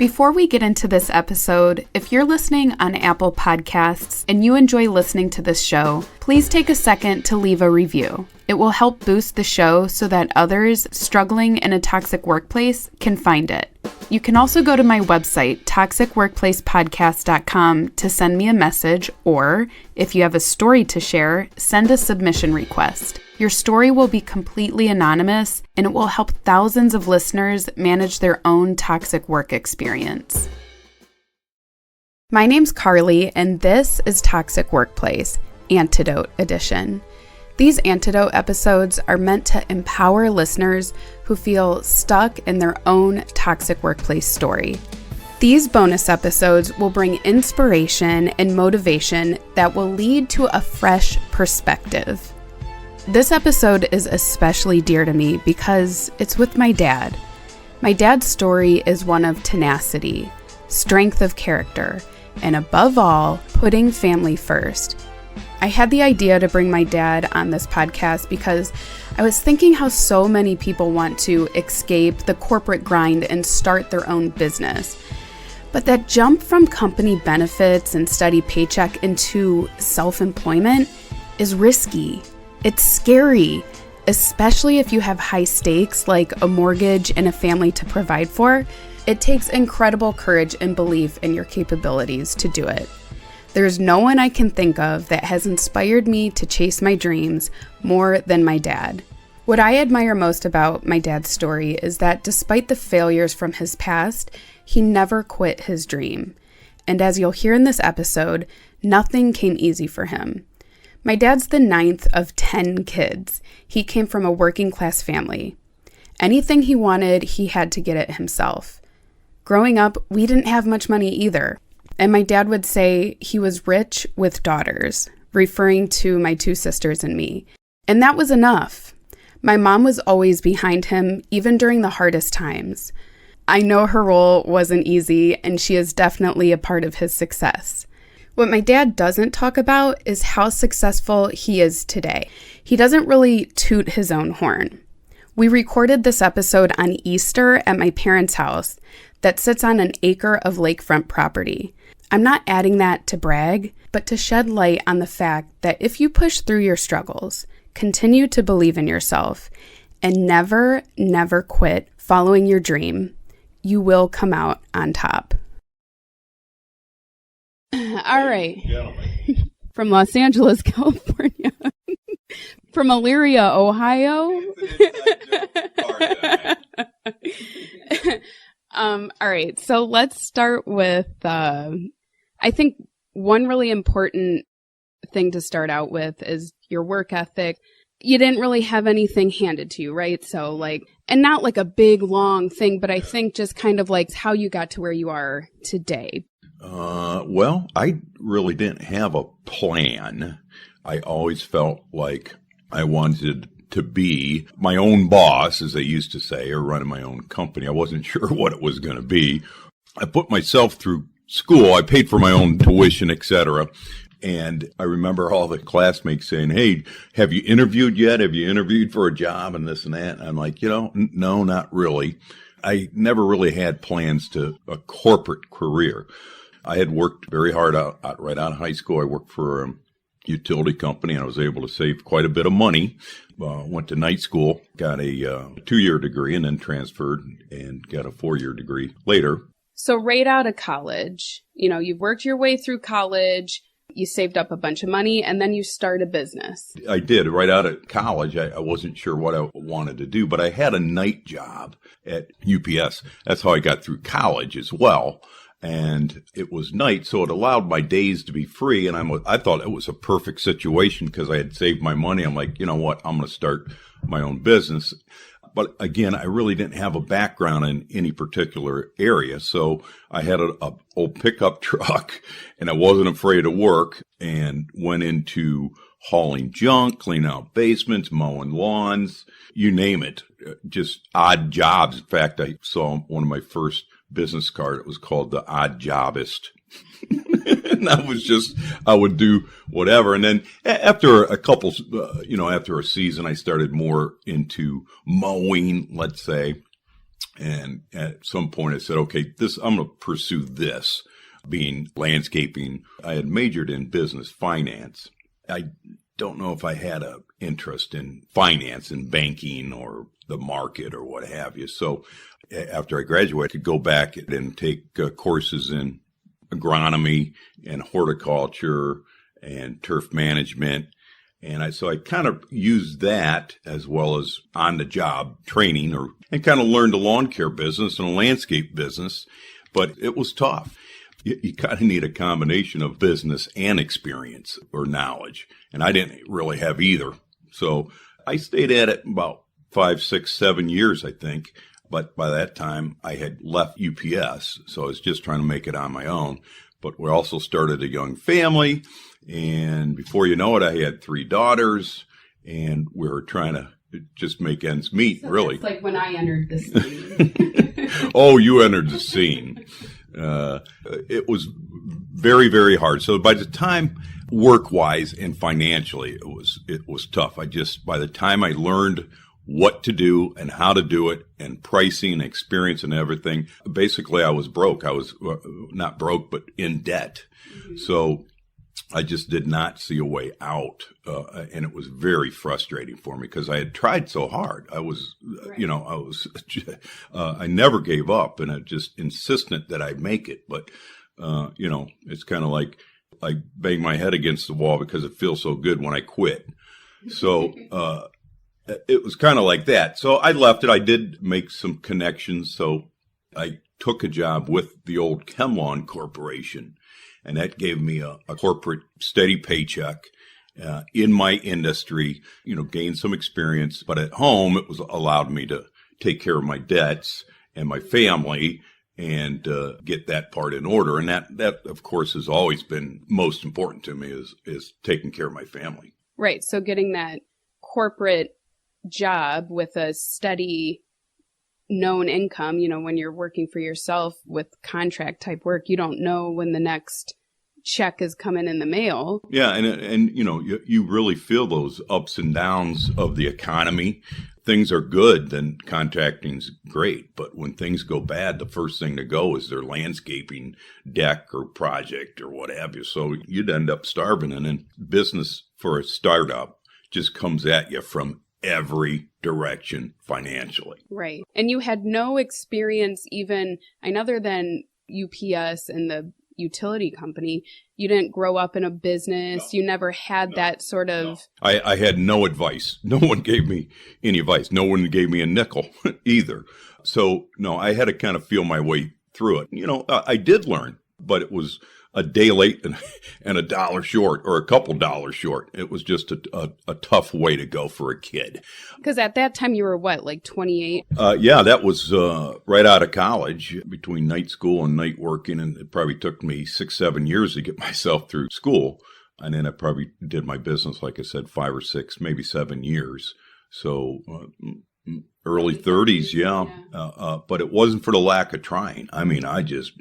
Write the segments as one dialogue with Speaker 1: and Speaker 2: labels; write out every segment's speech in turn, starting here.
Speaker 1: Before we get into this episode, if you're listening on Apple Podcasts and you enjoy listening to this show, please take a second to leave a review. It will help boost the show so that others struggling in a toxic workplace can find it. You can also go to my website, toxicworkplacepodcast.com, to send me a message, or if you have a story to share, send a submission request. Your story will be completely anonymous, and it will help thousands of listeners manage their own toxic work experience. My name's Carly, and this is Toxic Workplace, Antidote Edition. These Antidote episodes are meant to empower listeners who feel stuck in their own toxic workplace story. These bonus episodes will bring inspiration and motivation that will lead to a fresh perspective. This episode is especially dear to me because it's with my dad. My dad's story is one of tenacity, strength of character, and above all, putting family first. I had the idea to bring my dad on this podcast because I was thinking how so many people want to escape the corporate grind and start their own business. But that jump from company benefits and steady paycheck into self-employment is risky. It's scary, especially if you have high stakes like a mortgage and a family to provide for. It takes incredible courage and belief in your capabilities to do it. There's no one I can think of that has inspired me to chase my dreams more than my dad. What I admire most about my dad's story is that despite the failures from his past, he never quit his dream. And as you'll hear in this episode, nothing came easy for him. My dad's the 9th of 10 kids. He came from a working class family. Anything he wanted, he had to get it himself. Growing up, we didn't have much money either. And my dad would say he was rich with daughters, referring to my 2 sisters and me. And that was enough. My mom was always behind him, even during the hardest times. I know her role wasn't easy, and she is definitely a part of his success. What my dad doesn't talk about is how successful he is today. He doesn't really toot his own horn. We recorded this episode on Easter at my parents' house that sits on an acre of lakefront property. I'm not adding that to brag, but to shed light on the fact that if you push through your struggles, continue to believe in yourself, and never, never quit following your dream, you will come out on top. All right. From Los Angeles, California. From Elyria, Ohio. All right. So let's start with, I think one really important thing to start out with is your work ethic. You didn't really have anything handed to you, right? So and not like a big, long thing, but I think just kind of like how you got to where you are today.
Speaker 2: Well, I really didn't have a plan. I always felt like I wanted to be my own boss, as they used to say, or running my own company. I wasn't sure what it was going to be. I put myself through school. I paid for my own tuition, etc. And I remember all the classmates saying, "Hey, have you interviewed yet? Have you interviewed for a job?" And this and that. And I'm like, no, not really. I never really had plans to a corporate career. I had worked very hard right out of high school. I worked for a utility company, and I was able to save quite a bit of money. Went to night school, got a 2-year degree, and then transferred and got a 4-year degree later.
Speaker 1: So right out of college, you worked your way through college, you saved up a bunch of money, and then you start a business.
Speaker 2: I did. Right out of college, I wasn't sure what I wanted to do, but I had a night job at UPS. That's how I got through college as well. And it was night, so it allowed my days to be free. And I thought it was a perfect situation because I had saved my money. I'm like, you know what? I'm going to start my own business. But again, I really didn't have a background in any particular area. So I had a old pickup truck, and I wasn't afraid of work, and went into hauling junk, cleaning out basements, mowing lawns, you name it, just odd jobs. In fact, I saw one of my first business card. It was called the Odd Jobist. And I would do whatever. And then after a couple, after a season, I started more into mowing, let's say. And at some point I said, okay, I'm going to pursue this, being landscaping. I had majored in business finance. I don't know if I had an interest in finance and banking or the market or what have you. So after I graduated, I could go back and take courses in agronomy and horticulture and turf management. And so I kind of used that as well as on-the-job training and kind of learned the lawn care business and a landscape business. But it was tough. You kind of need a combination of business and experience or knowledge. And I didn't really have either. So I stayed at it about 5, 6, 7 years, I think. But by that time, I had left UPS. So I was just trying to make it on my own. But we also started a young family. And before you know it, I had 3 daughters. And we were trying to just make ends meet, so really.
Speaker 1: It's like when I entered the scene.
Speaker 2: Oh, you entered the scene. It was very, very hard. So by the time, work-wise and financially, it was tough. By the time I learned what to do and how to do it and pricing and experience and everything, basically I was broke. I was not broke, but in debt. Mm-hmm. So I just did not see a way out. And it was very frustrating for me because I had tried so hard. I was, right. I never gave up, and I just insistent that I make it. But, it's kind of like I bang my head against the wall because it feels so good when I quit. So, it was kind of like that. So I left it. I did make some connections. So I took a job with the old ChemLawn Corporation. And that gave me a corporate steady paycheck in my industry, gained some experience. But at home, it was allowed me to take care of my debts and my family and get that part in order. And that, of course, has always been most important to me is taking care of my family.
Speaker 1: Right. So getting that corporate job with a steady known income, when you're working for yourself with contract type work, you don't know when the next check is coming in the mail.
Speaker 2: Yeah. And you really feel those ups and downs of the economy. Things are good, then contracting's great. But when things go bad, the first thing to go is their landscaping deck or project or what have you. So you'd end up starving. And then business for a startup just comes at you from every direction financially.
Speaker 1: Right. And you had no experience even, other than UPS and the utility company, you didn't grow up in a business. No. You never had that sort of...
Speaker 2: No. I had no advice. No one gave me any advice. No one gave me a nickel either. So, no, I had to kind of feel my way through it. I did learn, but it was a day late and $1 short or a couple dollars short. It was just a tough way to go for a kid.
Speaker 1: Because at that time you were what, like 28?
Speaker 2: Yeah, that was right out of college, between night school and night working. And it probably took me 6, 7 years to get myself through school. And then I probably did my business, like I said, 5 or 6, maybe 7 years. So early 30s, yeah. But it wasn't for the lack of trying. I mean, I just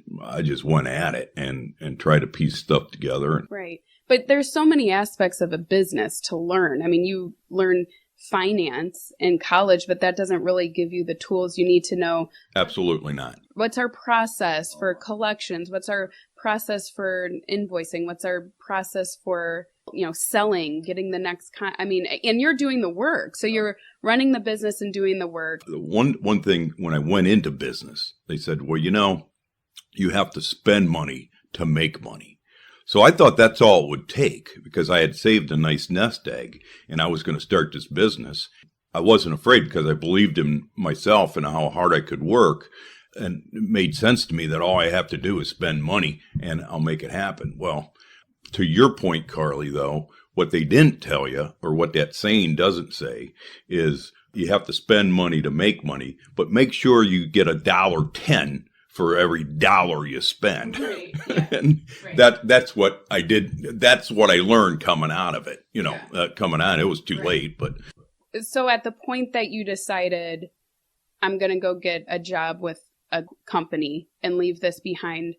Speaker 2: went at it and tried to piece stuff together.
Speaker 1: Right. But there's so many aspects of a business to learn. I mean, you learn finance in college, but that doesn't really give you the tools you need to know.
Speaker 2: Absolutely not.
Speaker 1: What's our process for collections? What's our process for invoicing? What's our process for, selling, getting the next and you're doing the work. So you're running the business and doing the work.
Speaker 2: One thing, when I went into business, they said, well, you have to spend money to make money. So I thought that's all it would take because I had saved a nice nest egg and I was going to start this business. I wasn't afraid because I believed in myself and how hard I could work. And it made sense to me that all I have to do is spend money and I'll make it happen. Well, to your point, Carly, though, what they didn't tell you, or what that saying doesn't say, is you have to spend money to make money, but make sure you get $1.10 for every dollar you spend. Right. Yeah. And right. That's what I did. That's what I learned coming out of it. Coming out, it was too late. But
Speaker 1: so at the point that you decided, I'm going to go get a job with a company and leave this behind,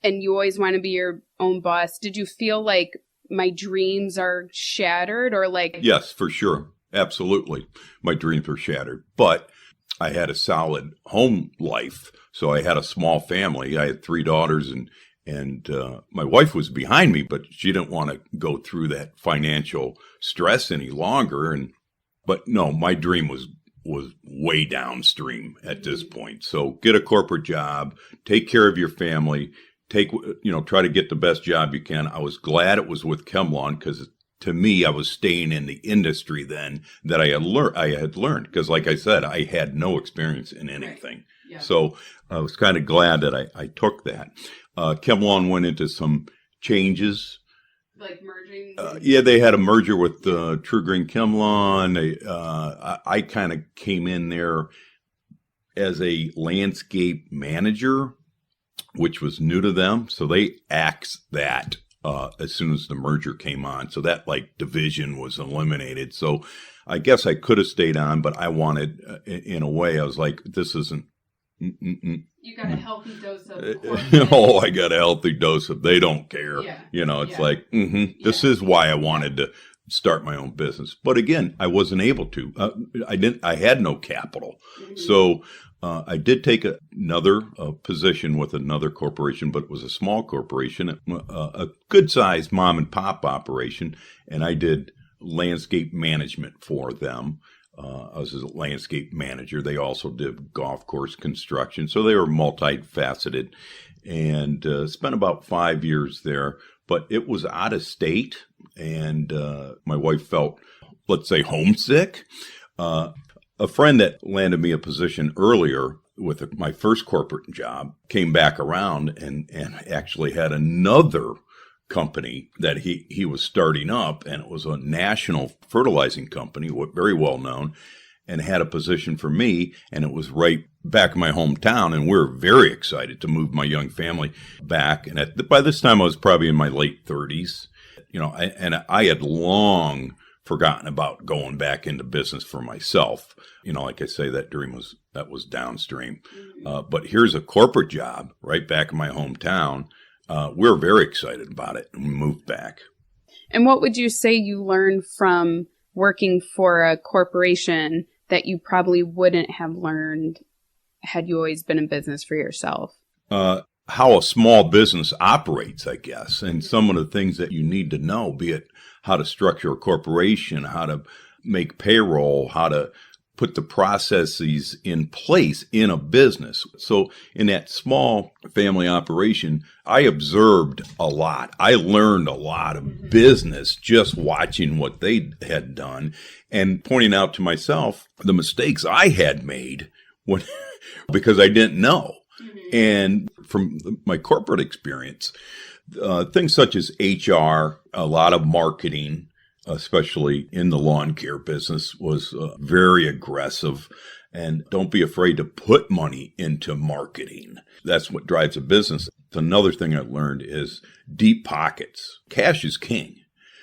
Speaker 1: and you always want to be your own boss, did you feel like my dreams are shattered or like...
Speaker 2: Yes, for sure. Absolutely. My dreams were shattered. But I had a solid home life. So I had a small family. I had 3 daughters, and my wife was behind me, but she didn't want to go through that financial stress any longer. But no, my dream was way downstream at this point. So get a corporate job, take care of your family, try to get the best job you can. I was glad it was with ChemLawn because to me, I was staying in the industry then that I had learned because, like I said, I had no experience in anything. Right. Yeah. So I was kind of glad that I took that. ChemLawn went into some changes.
Speaker 1: Like merging?
Speaker 2: Yeah, they had a merger with True Green ChemLawn. I kind of came in there as a landscape manager, which was new to them. So they axed that as soon as the merger came on. So that division was eliminated. So I guess I could have stayed on, but I wanted, in a way, I was like, this isn't.
Speaker 1: You got a healthy dose of
Speaker 2: oh, I got a healthy dose of they don't care. Yeah. It's this is why I wanted to start my own business. But again, I wasn't able to. I had no capital. Mm-hmm. So I did take another position with another corporation, but it was a small corporation, a good-sized mom and pop operation, and I did landscape management for them. I was a landscape manager. They also did golf course construction. So they were multifaceted and spent about 5 years there. But it was out of state, and my wife felt, let's say, homesick. A friend that landed me a position earlier with my first corporate job came back around and actually had another company that he was starting up, and it was a national fertilizing company, very well known, and had a position for me, and it was right back in my hometown, and we were very excited to move my young family back. And by this time, I was probably in my late 30s, I had long forgotten about going back into business for myself. Like I say, that dream was downstream. But here's a corporate job right back in my hometown. We're very excited about it, and we moved back.
Speaker 1: And what would you say you learned from working for a corporation that you probably wouldn't have learned had you always been in business for yourself?
Speaker 2: How a small business operates, I guess, and some of the things that you need to know, be it how to structure a corporation, how to make payroll, how to put the processes in place in a business. So in that small family operation, I observed a lot. I learned a lot of business just watching what they had done and pointing out to myself the mistakes I had made because I didn't know. And from my corporate experience, things such as HR, a lot of marketing, especially in the lawn care business, was very aggressive. And don't be afraid to put money into marketing. That's what drives a business. Another thing I learned is deep pockets. Cash is king.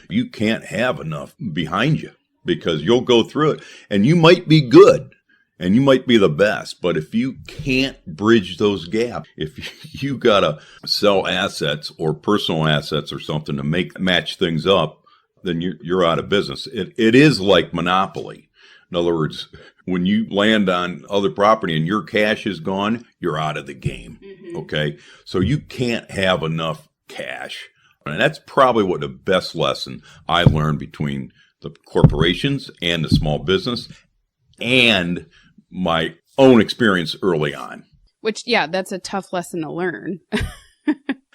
Speaker 2: You can't have enough behind you because you'll go through it. And you might be good and you might be the best. But if you can't bridge those gaps, if you got to sell assets or personal assets or something to match things up, then you're out of business. It is like monopoly. In other words, when you land on other property and your cash is gone, you're out of the game. Mm-hmm. Okay? So you can't have enough cash. And that's probably what the best lesson I learned between the corporations and the small business and my own experience early on.
Speaker 1: Which, yeah, that's a tough lesson to learn.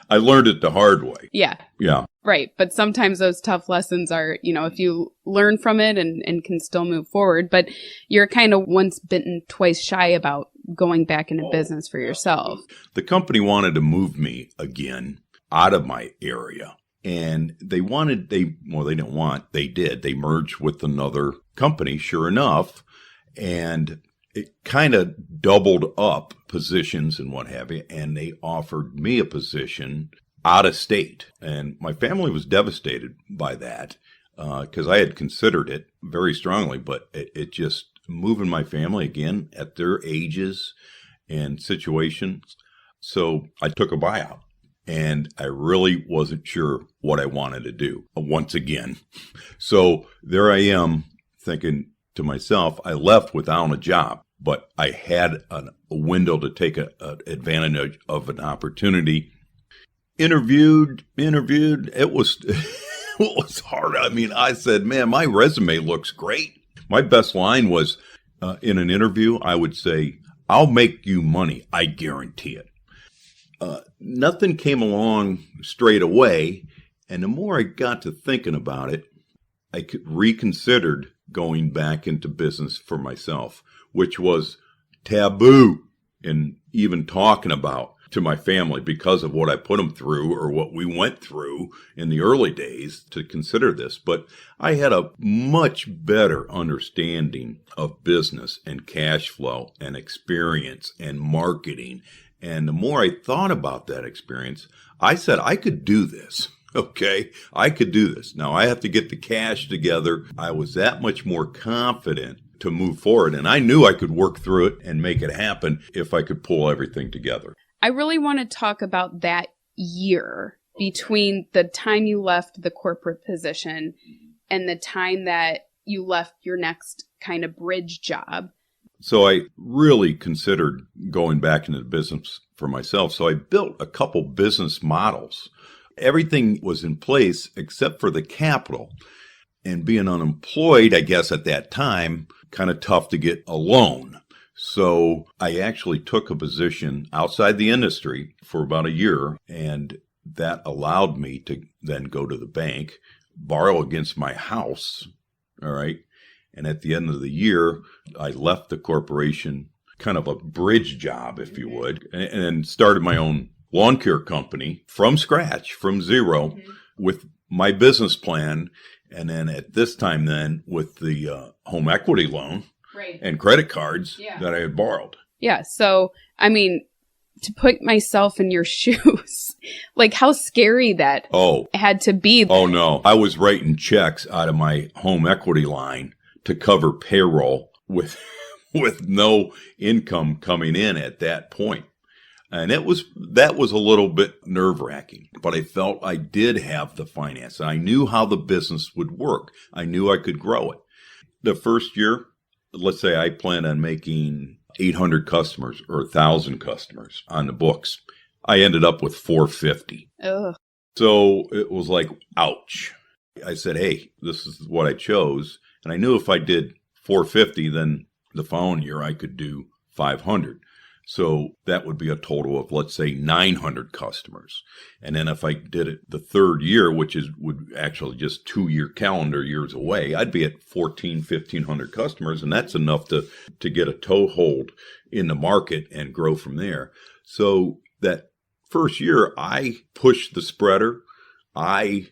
Speaker 2: I learned it the hard way.
Speaker 1: Yeah.
Speaker 2: Yeah.
Speaker 1: Right. But sometimes those tough lessons are, if you learn from it and can still move forward, but you're kind of once bitten, twice shy about going back into business for yourself.
Speaker 2: The company wanted to move me again out of my area. And they did. They merged with another company, sure enough. And it kind of doubled up positions and what have you. And they offered me a position out of state. And my family was devastated by that because I had considered it very strongly. But it just moving my family again at their ages and situations. So I took a buyout. And I really wasn't sure what I wanted to do once again. So there I am thinking to myself, I left without a job. but I had a window to take advantage of an opportunity. Interviewed. It was, it was hard. I mean, I said, man, my resume looks great. My best line was in an interview, I would say, I'll make you money. I guarantee it. Nothing came along straight away. And the more I got to thinking about it, I reconsidered going back into business for myself, which was taboo in even talking about to my family because of what I put them through or what we went through in the early days to consider this. But I had a much better understanding of business and cash flow and experience and marketing. And the more I thought about that experience, I said, I could do this. Okay, I could do this. Now I have to get the cash together. I was that much more confident to move forward. And I knew I could work through it and make it happen if I could pull everything together.
Speaker 1: I really want to talk about that year between the time you left the corporate position and the time that you left your next kind of bridge job.
Speaker 2: So I really considered going back into the business for myself. So I built a couple business models. Everything was in place except for the capital. And being unemployed, I guess at that time, kind of tough to get a loan. So I actually took a position outside the industry for about a year, and that allowed me to then go to the bank, borrow against my house, all right? And at the end of the year, I left the corporation, kind of a bridge job, if you would, and started my own lawn care company from scratch, from zero, with my business plan. And then at this time then with the home equity loan and credit cards that I had borrowed.
Speaker 1: Yeah. So, I mean, to put myself in your shoes, like how scary that had to be.
Speaker 2: Oh, no. I was writing checks out of my home equity line to cover payroll with no income coming in at that point. And that was a little bit nerve-wracking, but I felt I did have the finance. I knew how the business would work. I knew I could grow it. The first year, let's say I planned on making 800 customers or 1,000 customers on the books. I ended up with 450.
Speaker 1: Ugh.
Speaker 2: So it was like, ouch. I said, hey, this is what I chose. And I knew if I did 450, then the following year I could do 500. So that would be a total of, let's say, 900 customers. And then if I did it the third year, which would actually just 2-year calendar years away, I'd be at 1,500 customers. And that's enough to get a toehold in the market and grow from there. So that first year, I pushed the spreader. I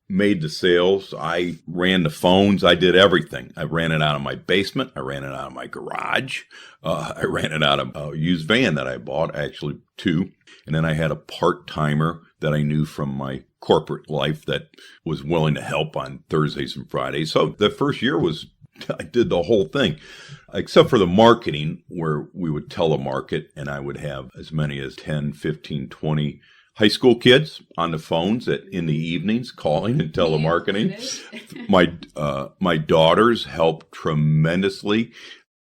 Speaker 2: made the sales. I ran the phones. I did everything. I ran it out of my basement. I ran it out of my garage. I ran it out of a used van that I bought, actually 2. And then I had a part-timer that I knew from my corporate life that was willing to help on Thursdays and Fridays. So the first year I did the whole thing, except for the marketing where we would telemarket and I would have as many as 10, 15, 20 high school kids on the phones in the evenings calling and telemarketing. My daughters helped tremendously.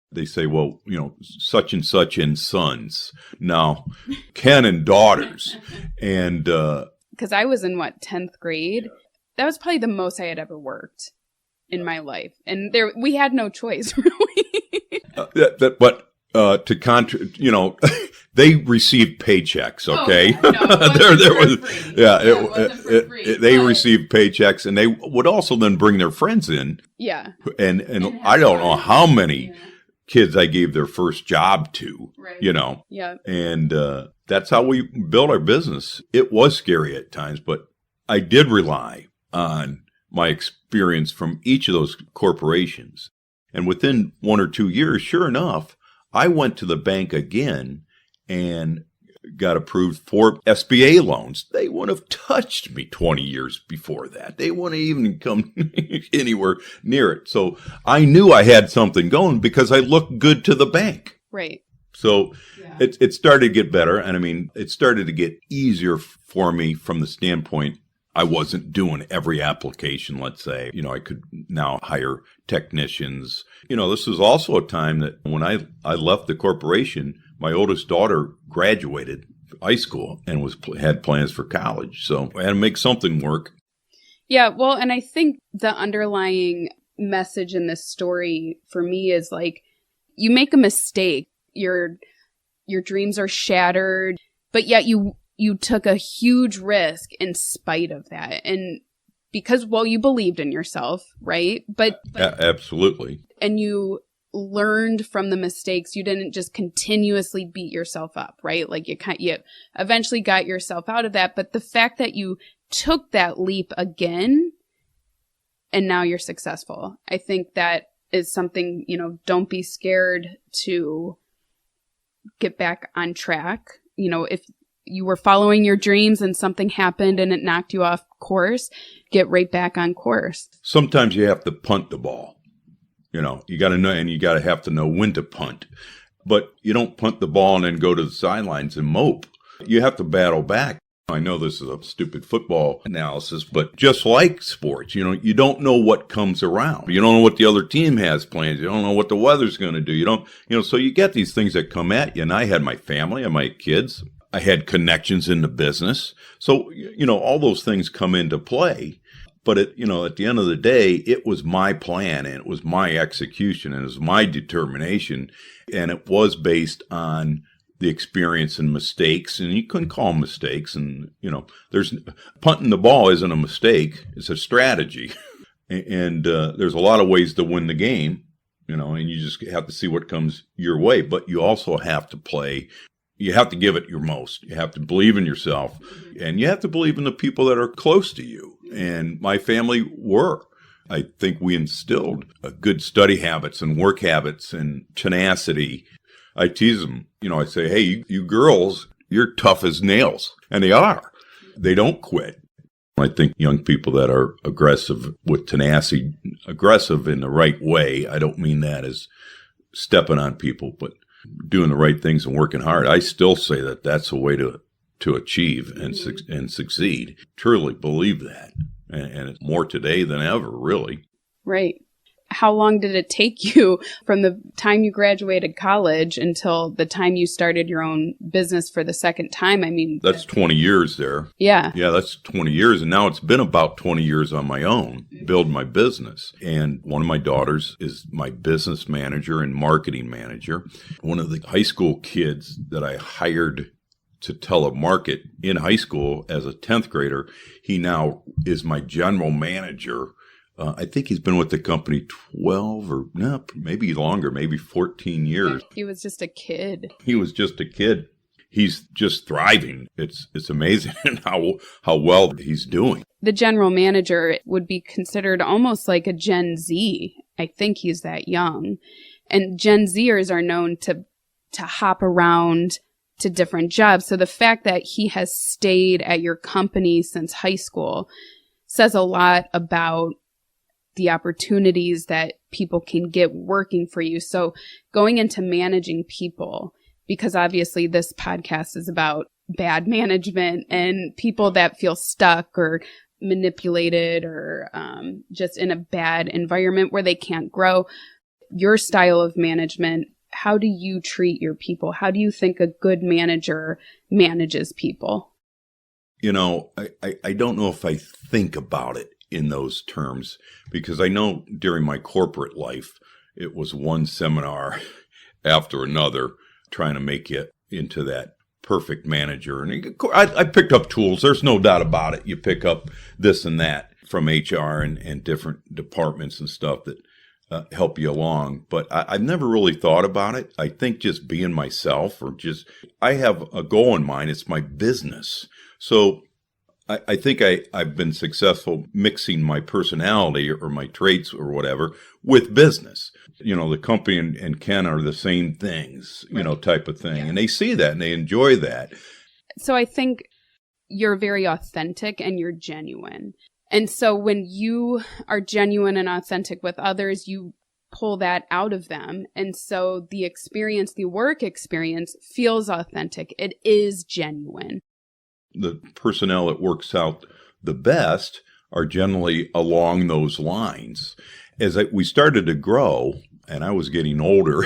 Speaker 2: They say, well, such and such and sons. Now, Ken and daughters. And
Speaker 1: because I was in 10th grade. That was probably the most I had ever worked in my life. And we had no choice, really. They received paychecks, okay? They received paychecks, and they would also then bring their friends in. Yeah.
Speaker 2: And I don't know how many kids I gave their first job to,
Speaker 1: Yeah.
Speaker 2: And that's how we built our business. It was scary at times, but I did rely on my experience from each of those corporations. And within 1 or 2 years, sure enough, I went to the bank again and got approved for SBA loans. They wouldn't have touched me 20 years before that. They wouldn't even come anywhere near it. So I knew I had something going because I looked good to the bank.
Speaker 1: Right.
Speaker 2: So it started to get better. And I mean, it started to get easier for me from the standpoint I wasn't doing every application, let's say. I could now hire technicians. This was also a time that when I left the corporation, my oldest daughter graduated high school and had plans for college. So I had to make something work.
Speaker 1: Yeah, well, and I think the underlying message in this story for me is like, you make a mistake, your dreams are shattered, but yet you took a huge risk in spite of that. And because, well, you believed in yourself, right? But
Speaker 2: absolutely.
Speaker 1: And you learned from the mistakes. You didn't just continuously beat yourself up, right? Like you eventually got yourself out of that. But the fact that you took that leap again and now you're successful, I think that is something, don't be scared to get back on track. If you were following your dreams and something happened and it knocked you off course, get right back on course.
Speaker 2: Sometimes you have to punt the ball. You got to know, and you got to have to know when to punt. But you don't punt the ball and then go to the sidelines and mope. You have to battle back. I know this is a stupid football analysis, but just like sports, you don't know what comes around. You don't know what the other team has planned. You don't know what the weather's going to do. So you get these things that come at you. And I had my family, I had my kids. I had connections in the business. So, all those things come into play. But at the end of the day, it was my plan and it was my execution and it was my determination. And it was based on the experience and mistakes. And you couldn't call them mistakes. And, there's punting the ball isn't a mistake. It's a strategy. And there's a lot of ways to win the game, and you just have to see what comes your way. But you also have to play. You have to give it your most. You have to believe in yourself. And you have to believe in the people that are close to you. And my family were. I think we instilled good study habits and work habits and tenacity. I tease them. I say, hey, you girls, you're tough as nails. And they are. They don't quit. I think young people that are aggressive with tenacity, aggressive in the right way, I don't mean that as stepping on people, but doing the right things and working hard. I still say that that's a way to achieve and succeed. Truly believe that. And it's more today than ever, really. Right. How long did it take you from the time you graduated college until the time you started your own business for the second time? I mean, that's 20 years there. Yeah. Yeah, that's 20 years. And now it's been about 20 years on my own, build my business. And one of my daughters is my business manager and marketing manager. One of the high school kids that I hired to telemarket in high school as a 10th grader, he now is my general manager. I think he's been with the company 12 or maybe longer, maybe 14 years. He was just a kid. He's just thriving. It's amazing how well he's doing. The general manager would be considered almost like a Gen Z. I think he's that young. And Gen Zers are known to hop around to different jobs. So the fact that he has stayed at your company since high school says a lot about the opportunities that people can get working for you. So going into managing people, because obviously this podcast is about bad management and people that feel stuck or manipulated or just in a bad environment where they can't grow. Your style of management, how do you treat your people? How do you think a good manager manages people? I don't know if I think about it in those terms, because I know during my corporate life, it was one seminar after another trying to make you into that perfect manager. And I picked up tools. There's no doubt about it. You pick up this and that from HR and different departments and stuff that help you along. But I've never really thought about it. I think just being myself I have a goal in mind. It's my business. So I think I've been successful mixing my personality or my traits or whatever with business. The company and Ken are the same things, type of thing. Yeah. And they see that and they enjoy that. So I think you're very authentic and you're genuine. And so when you are genuine and authentic with others, you pull that out of them. And so the work experience feels authentic. It is genuine. The personnel that works out the best are generally along those lines. As we started to grow, and I was getting older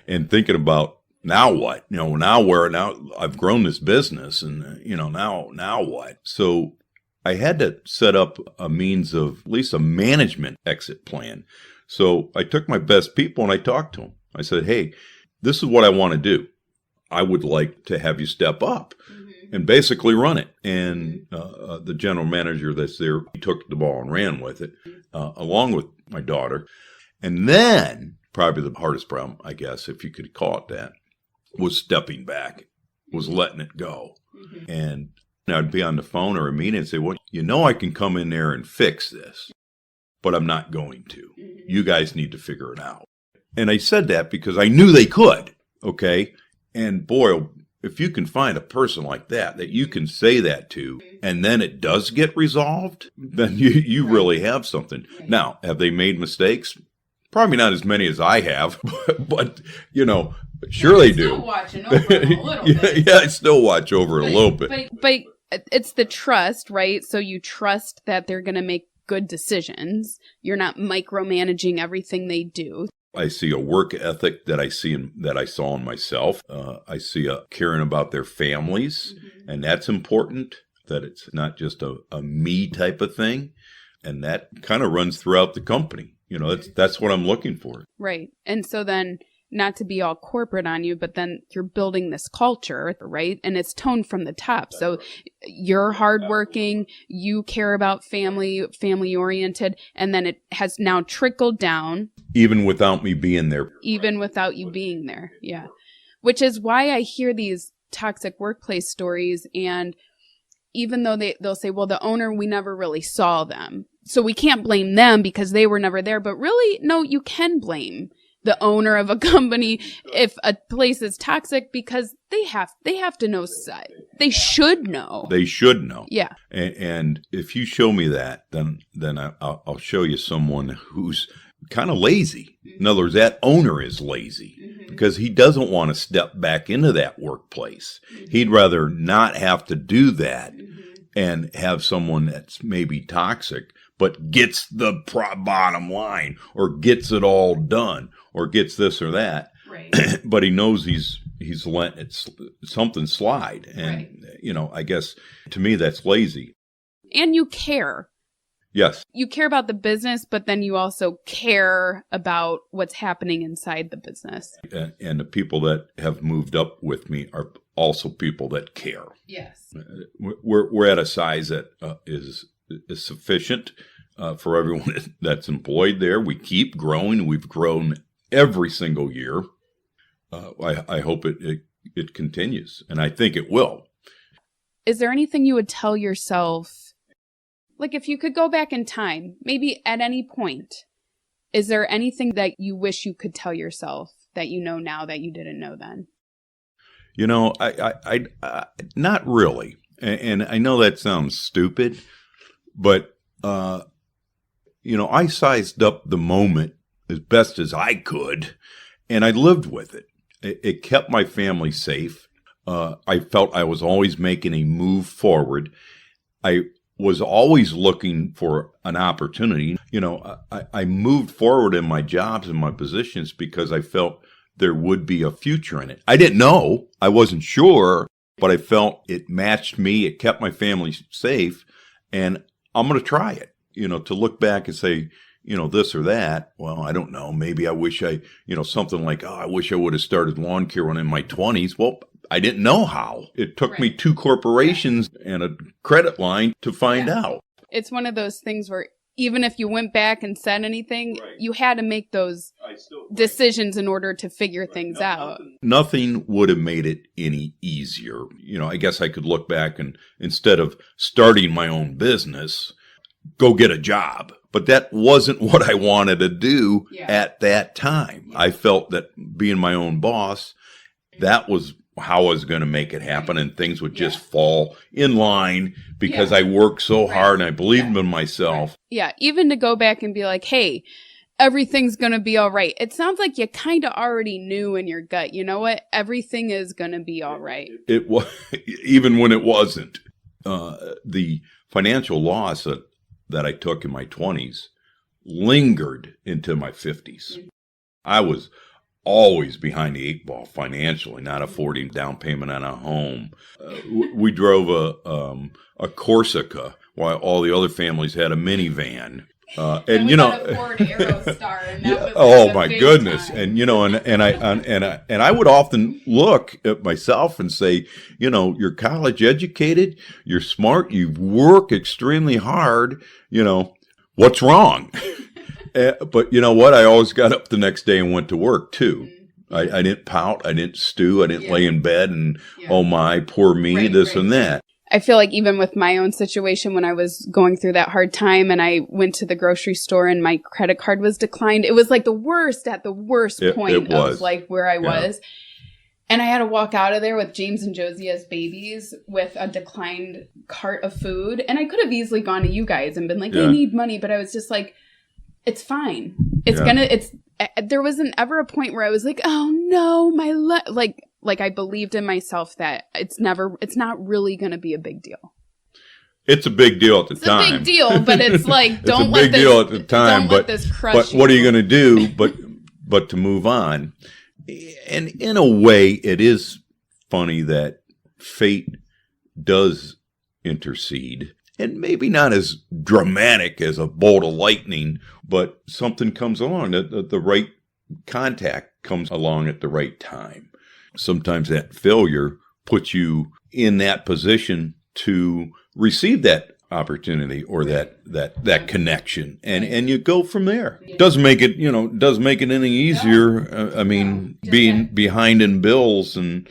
Speaker 2: and thinking about, now what? Now I've grown this business, and now what? So I had to set up a means of at least a management exit plan. So I took my best people and I talked to them. I said, hey, this is what I want to do. I would like to have you step up and basically run it. And the general manager that's there, he took the ball and ran with it, along with my daughter. And then probably the hardest problem, I guess, if you could call it that, was stepping back, was letting it go. And I'd be on the phone or a meeting and say, well, I can come in there and fix this, but I'm not going to. You guys need to figure it out. And I said that because I knew they could, okay? And boy, if you can find a person like that you can say that to, and then it does get resolved, then you really have something. Now, have they made mistakes? Probably not as many as I have, but sure they do.
Speaker 1: Still watching over them a little bit.
Speaker 2: Yeah, I still watch over it a little bit.
Speaker 1: But it's the trust, right? So you trust that they're going to make good decisions. You're not micromanaging everything they do.
Speaker 2: I see a work ethic that I saw in myself. I see a caring about their families, and that's important. That it's not just a me type of thing, and that kind of runs throughout the company. That's what I'm looking for.
Speaker 1: Right, and so then, not to be all corporate on you, but then you're building this culture, right? And it's toned from the top. So you're hardworking, you care about family oriented, and then it has now trickled down.
Speaker 2: Even without me being there.
Speaker 1: Even without you being there, yeah. Which is why I hear these toxic workplace stories, and even though they'll say, well, the owner, we never really saw them, so we can't blame them because they were never there. But really, no, you can blame the owner of a company if a place is toxic, because they have to know. They should know.
Speaker 2: They should know.
Speaker 1: Yeah.
Speaker 2: And if you show me that, then I'll show you someone who's kind of lazy. In other words, that owner is lazy because he doesn't want to step back into that workplace. He'd rather not have to do that and have someone that's maybe toxic, but gets the bottom line, or gets it all done, or gets this or that. Right. But he knows he's letting something slide. And, I guess to me, that's lazy.
Speaker 1: And you care.
Speaker 2: Yes.
Speaker 1: You care about the business, but then you also care about what's happening inside the business.
Speaker 2: And the people that have moved up with me are also people that care.
Speaker 1: Yes.
Speaker 2: We're at a size that is sufficient for everyone that's employed there. We keep growing. We've grown every single year. I hope it continues, and I think it will.
Speaker 1: Is there anything you would tell yourself, like if you could go back in time, maybe at any point, is there anything that you wish you could tell yourself that you know now that you didn't know then?
Speaker 2: I not really. And I know that sounds stupid, but, I sized up the moment as best as I could, and I lived with it. It kept my family safe. I felt I was always making a move forward. I was always looking for an opportunity. I moved forward in my jobs and my positions because I felt there would be a future in it. I didn't know. I wasn't sure, but I felt it matched me. It kept my family safe, and I'm going to try it. To look back and say, this or that. Well, I don't know. Maybe I wish something like, I wish I would have started lawn care when in my 20s. Well, I didn't know how. It took me 2 corporations and a credit line to find out.
Speaker 1: It's one of those things where even if you went back and said anything, you had to make those decisions in order to figure things out.
Speaker 2: Nothing would have made it any easier. I guess I could look back and instead of starting my own business, go get a job. But that wasn't what I wanted to do at that time. I felt that being my own boss, that was how I was going to make it happen, and things would just fall in line because I worked so hard and I believed in myself.
Speaker 1: Yeah, even to go back and be like, hey, everything's going to be all right. It sounds like you kind of already knew in your gut, you know what? Everything is going to be all right.
Speaker 2: It was, even when it wasn't. the financial loss that I took in my 20s lingered into my 50s. I was always behind the eight ball financially, not affording down payment on a home. We drove a Corsica while all the other families had a minivan. And
Speaker 1: we got a Ford Aerostar, and that was
Speaker 2: oh
Speaker 1: like
Speaker 2: my
Speaker 1: a big
Speaker 2: goodness!
Speaker 1: time.
Speaker 2: And I would often look at myself and say, you're college educated, you're smart, you work extremely hard. What's wrong? But you know what? I always got up the next day and went to work too. I didn't pout, I didn't stew, I didn't lay in bed and oh my, poor me, this and that.
Speaker 1: I feel like even with my own situation, when I was going through that hard time and I went to the grocery store and my credit card was declined, it was like the worst at the worst point of like where I was. And I had to walk out of there with James and Josie as babies with a declined cart of food. And I could have easily gone to you guys and been like, I need money. But I was just like, it's fine. There wasn't ever a point where I was like, oh no, like I believed in myself that it's not really going to be a big deal.
Speaker 2: It's a big deal at the time.
Speaker 1: It's a big deal, but it's like,
Speaker 2: it's a big deal at the time,
Speaker 1: let this crush
Speaker 2: but what are you going to do but to move on? And in a way, it is funny that fate does intercede. And maybe not as dramatic as a bolt of lightning, but something comes along. The right contact comes along at the right time. Sometimes that failure puts you in that position to receive that opportunity or that connection, and you go from there. Doesn't make it any easier. Being behind in bills and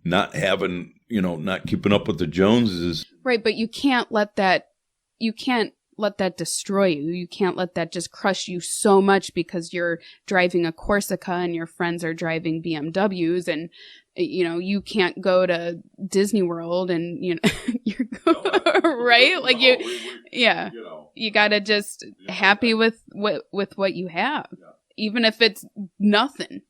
Speaker 2: not having not keeping up with the Joneses.
Speaker 1: Right, but you can't let that destroy you. You can't let that just crush you so much because you're driving a Corsica and your friends are driving BMWs and you can't go to Disney World and you're right? Like you got to just happy with what you have. Even if it's nothing.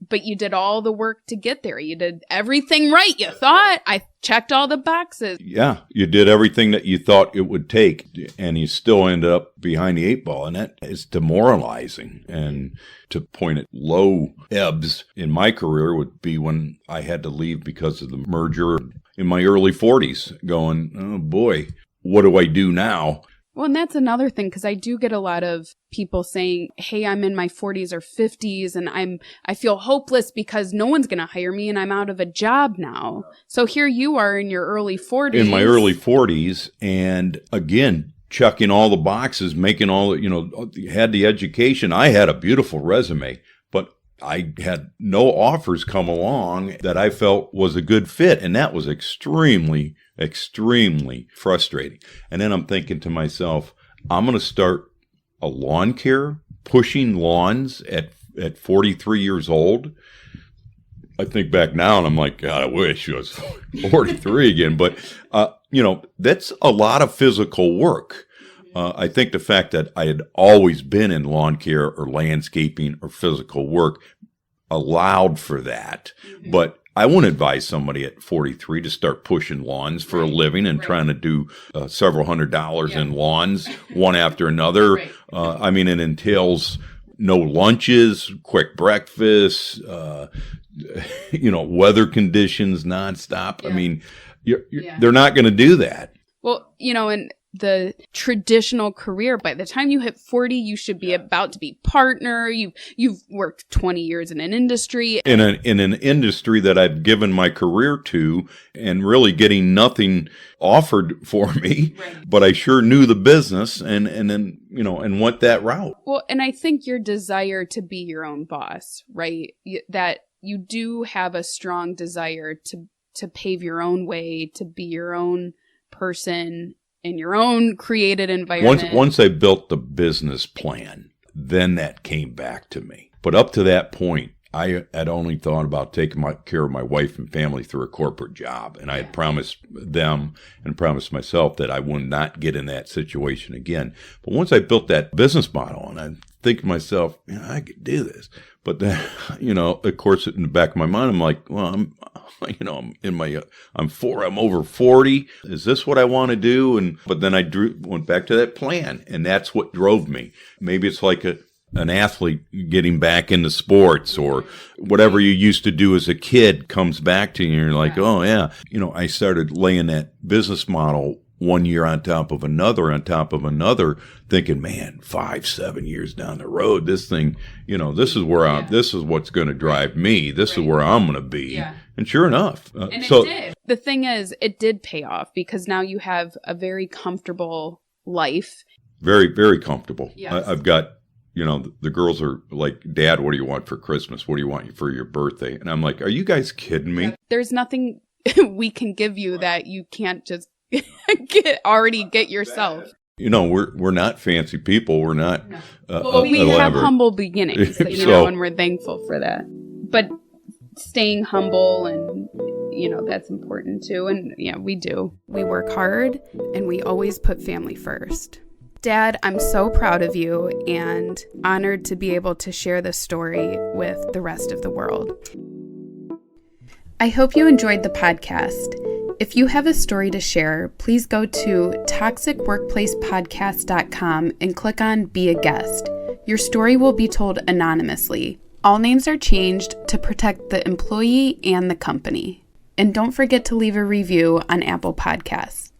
Speaker 1: But you did all the work to get there. You did everything right. You thought. I checked all the boxes.
Speaker 2: Yeah, you did everything that you thought it would take, and you still ended up behind the eight ball, and that is demoralizing. And to point at low ebbs in my career would be when I had to leave because of the merger in my early 40s, going, oh boy, what do I do now?
Speaker 1: Well, and that's another thing, because I do get a lot of people saying, hey, I'm in my 40s or 50s and I feel hopeless because no one's going to hire me and I'm out of a job now. So here you are in your early 40s.
Speaker 2: In my early 40s, and again, checking all the boxes, making all, had the education. I had a beautiful resume, but I had no offers come along that I felt was a good fit. And that was extremely frustrating. And then I'm thinking to myself, I'm going to start a lawn care, pushing lawns at 43 years old. I think back now and I'm like, God, I wish I was 43 again. But, that's a lot of physical work. I think the fact that I had always been in lawn care or landscaping or physical work allowed for that. Mm-hmm. But I wouldn't advise somebody at 43 to start pushing lawns for a living and trying to do several $100s in lawns, one after another. It entails no lunches, quick breakfasts, weather conditions nonstop. Yeah. They're not going to do that.
Speaker 1: Well, and the traditional career, by the time you hit 40, you should be about to be partner. You've worked 20 years in an industry.
Speaker 2: In an industry that I've given my career to and really getting nothing offered for me, but I sure knew the business and then, and went that route.
Speaker 1: Well, and I think your desire to be your own boss, right? That you do have a strong desire to pave your own way, to be your own person in your own created environment.
Speaker 2: Once I built the business plan, then that came back to me. But up to that point, I had only thought about taking care of my wife and family through a corporate job. And I had promised them and promised myself that I would not get in that situation again. But once I built that business model, and I'm thinking to myself, I could do this. But then, of course, in the back of my mind, I'm like, well, I'm over 40. Is this what I want to do? But then I went back to that plan, and that's what drove me. Maybe it's like an athlete getting back into sports, or whatever you used to do as a kid comes back to you, and you're like, oh yeah. I started laying that business model one year on top of another, thinking, man, 5-7 years down the road, this thing, this is where this is what's going to drive me. This is where I'm going to be. Yeah. And sure enough.
Speaker 1: And it did. The thing is, it did pay off, because now you have a very comfortable life.
Speaker 2: Very, very comfortable.
Speaker 1: Yes.
Speaker 2: I've got, the girls are like, Dad, what do you want for Christmas? What do you want for your birthday? And I'm like, are you guys kidding me?
Speaker 1: There's nothing we can give you that you can't just get yourself.
Speaker 2: We're not fancy people. We're not.
Speaker 1: We have humble beginnings, and we're thankful for that. But staying humble, and that's important too. And yeah, we do. We work hard, and we always put family first. Dad, I'm so proud of you and honored to be able to share this story with the rest of the world. I hope you enjoyed the podcast. If you have a story to share, please go to toxicworkplacepodcast.com and click on Be a Guest. Your story will be told anonymously. All names are changed to protect the employee and the company. And don't forget to leave a review on Apple Podcasts.